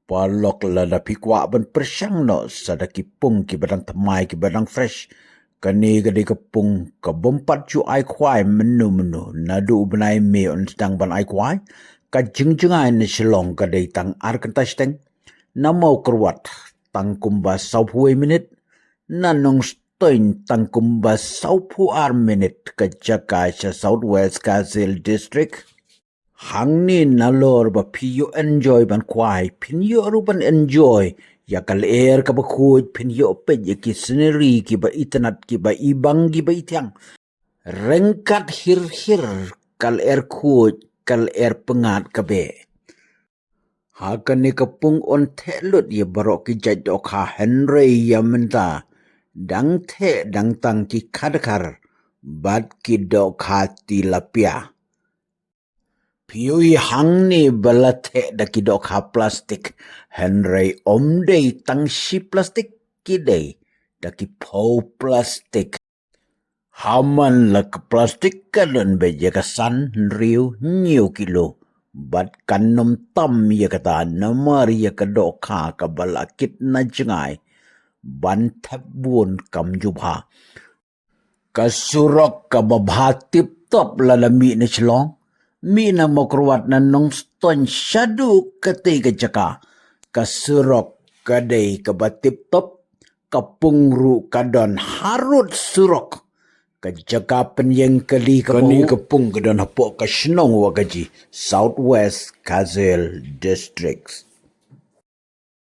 Palok lada pikwa ban persang no sadaki pung ki badang tamai ki badang fresh. Kani gadi kepung ke bompat cu ai kwai menu nadu benai me on sedang ban ai kwai ka jengjengai ni selong ka dei tang ar kentas teng namau kerwat tang kumba 20 minit nanong stoin tang kumba 20 minit ka jaka sa Southwest Kazil District. Hang ni nalor ba piyo enjoy ban kwai pinyo ruban enjoy ya kal air ka ba kuj pinyo pe ya ki scenery ki ba internet ki ba ibang ki ba ityang rengkat hir kal air kuj kal air pengat ka be hakan ni kapung on telut ya barok ki jadok ha Henry ya menta dang te dang tang ki kadakar bat ki dok hati lapia Piui hang ni balate da kidok ha plastik Henry omdei tang si plastik kidei da ki po plastik haman la ke plastik kalon be jaga san riu nyiu kilo bat kanom tam ya kata namar ya kedok ha ka balakit na jengai ban tabun kam jubha kasurok ka babhatip top lalami ni chlong Mina mokruat na nong ston syadu ketiga jaka kasurok kadai kabatip top kapungru kadon harut surok kajaka penyeng kali kani kepung kadon hapok ka senong wagaji Southwest Kazil Districts.